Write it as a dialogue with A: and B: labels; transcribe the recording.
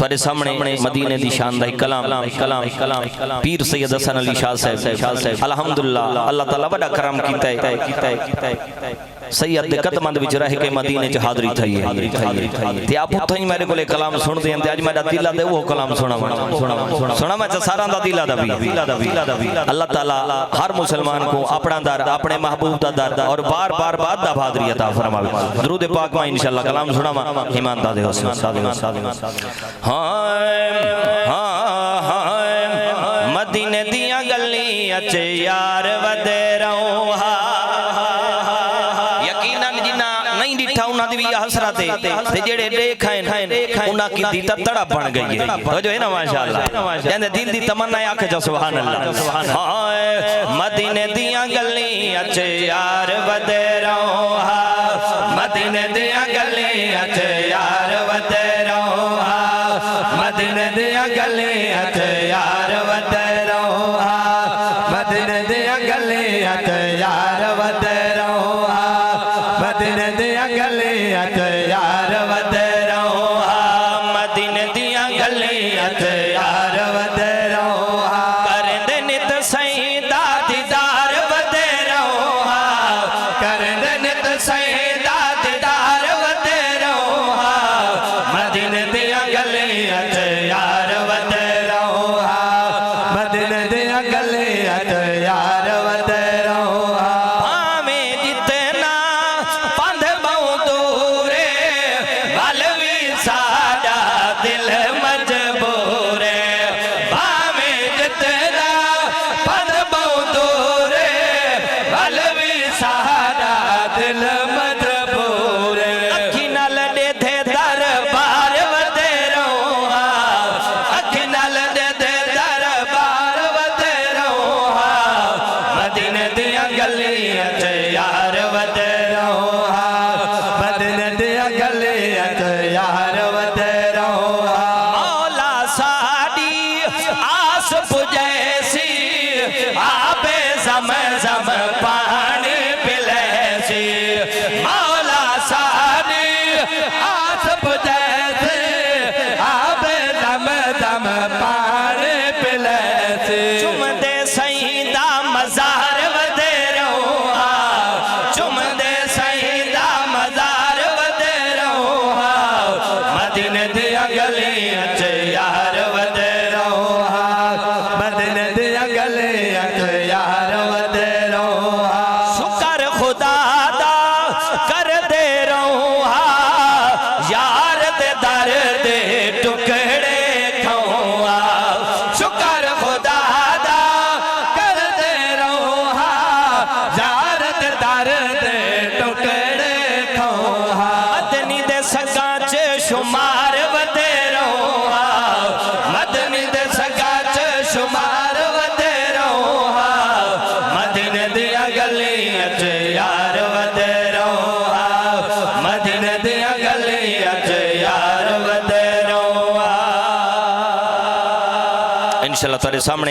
A: थोड़े सामने मदीने दी शानदार कलाम पीर सैयद हसन अली शाह साहब अल्हम्दुलिल्लाह अल्लाह ताला बड़ा करम कीता है सैयद दे कदमां दे विच रह के मदीने च हाज़री थई है ते आप उथों ही मेरे कोले कलाम सुनदे हैं ते अज मेरा दिल दे वो कलाम सुना मैं सारा दा दिल दा भी अल्लाह ताला हर मुसलमान को अपना दर अपने महबूब दा दर और बार बार बाद दा हाज़री अता फरमावे। दरूद पाक में इंशाअल्लाह कलाम सुनावा ईमानदार दे हुस्न मदीने दियां गलियां च यार वदे रहो यकीनन जिन्ना नहीं डिठा उन्हां दी भी हसरत ते जेड़े देखां उन्हां की दी तड़ा बन गई है हो जो है ना माशाअल्लाह कहंदे दिल दी तमन्ना आख जो सुभान अल्लाह। मदीने दियां गलियां च यार वदे रहो मदीने दियां गलियां च यार वदे रहो मदीने दियां गलियां च यार वदे रहो मदीने दियां गलियां च यार वदे रहो मदीने दियां गलियां च यार वदे रहो मदीने दियां गलियां च यार वदे रहो करदे नित सईदा दीदार वदे रहो करदे नित सईदा दीदार वदे रहो मदीने दियां गलियां च यार वदे रहो मदीने दियां गलियां च यार वदे रहो भावें जितना पंध बहु दूरे वल भी साडा दिल मजबूर भावें जितना पंध बहु दूरे वल भी साडा दिल मजबूर अखी नाल देथे दरबार वदे रहो अखी नाल देथे दरबार वदे रहो मदीने दियां गलियां च यार वदे रहो मदीने दियां गलियां च यार वदे रहो मौला साडी आस पुजैसी आपे ज़म पानी पिलैसी मौला साडी आस पुजैसी आपे ज़म पानी पिलैसी चुमदे सईदा मज़ार वदे रहो चुमदे सईदा मज़ार वदे रहो मदीने दियां गलियां च यार वदे रहो मदीने दियां गलियां च यार वदे रहो शुक्र खुदा दा कर दे रहो यार दे दर दे टुकड़े खाओ शुक्र खुदा दा कर दे रहो यार दे दर दे टुकड़े खाओ मदनी दे सगा च शुमार वदे रहो मदनी दे सगा च शुमार वदे रहो मदीने दियां गलियां च यार वदे रहो मदीने दियां गलियां च यार वदे रहो इंशाअल्लाह तेरे सामने